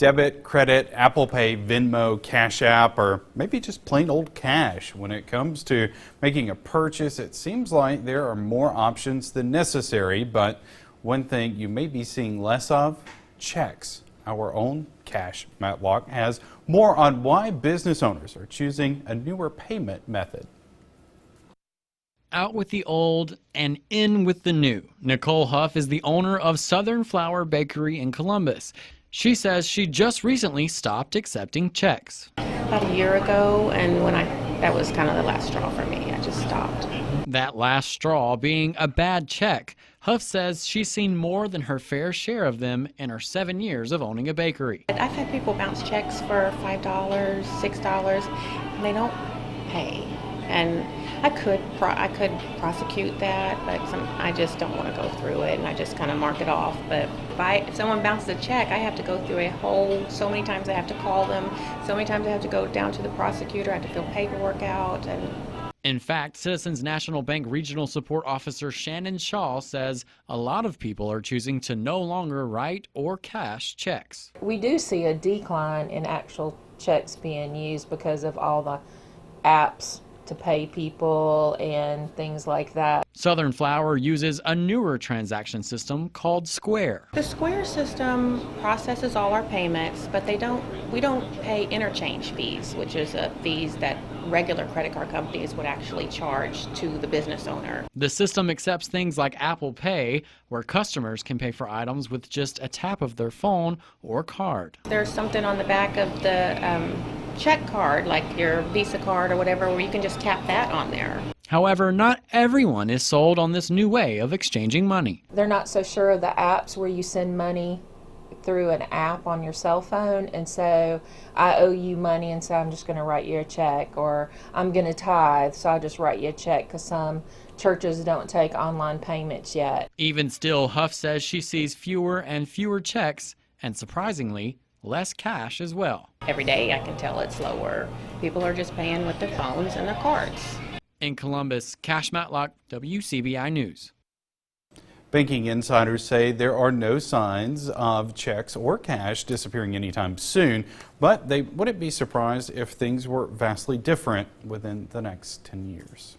Debit, credit, Apple Pay, Venmo, Cashapp, or maybe just plain old cash. When it comes to making a purchase, it seems like there are more options than necessary, but one thing you may be seeing less of, checks. Our own Cash Matlock has more on why business owners are choosing a newer payment method. Out with the old and in with the new. Nicole Huff is the owner of Southern Flower Bakery in Columbus. She says she just recently stopped accepting checks. About a year ago, and that was kind of the last straw for me. I just stopped. That last straw being a bad check. Huff says she's seen more than her fair share of them in her 7 years of owning a bakery. I've had people bounce checks for $5, $6, and they don't pay. And I could prosecute that, but I just don't want to go through it, and I just kind of mark it off. But if someone bounces a check, I have to go through so many times I have to call them, so many times I have to go down to the prosecutor, I have to fill paperwork out. In fact, Citizens National Bank Regional Support Officer Shannon Shaw says a lot of people are choosing to no longer write or cash checks. We do see a decline in actual checks being used because of all the apps to pay people and things like that. Southern Flower uses a newer transaction system called Square. The Square system processes all our payments, but we don't pay interchange fees, which is fees that regular credit card companies would actually charge to the business owner. The system accepts things like Apple Pay, where customers can pay for items with just a tap of their phone or card. There's something on the back of the check card, like your Visa card or whatever, where you can just tap that on there. However, not everyone is sold on this new way of exchanging money. They're not so sure of the apps where you send money through an app on your cell phone, and so I owe you money, and so I'm just going to write you a check, or I'm going to tithe, so I'll just write you a check, because some churches don't take online payments yet. Even still, Huff says she sees fewer and fewer checks, and surprisingly, less cash as well. Every day I can tell it's lower. People are just paying with their phones and their cards. In Columbus, Cash Matlock, WCBI News. Banking insiders say there are no signs of checks or cash disappearing anytime soon, but they wouldn't be surprised if things were vastly different within the next 10 years.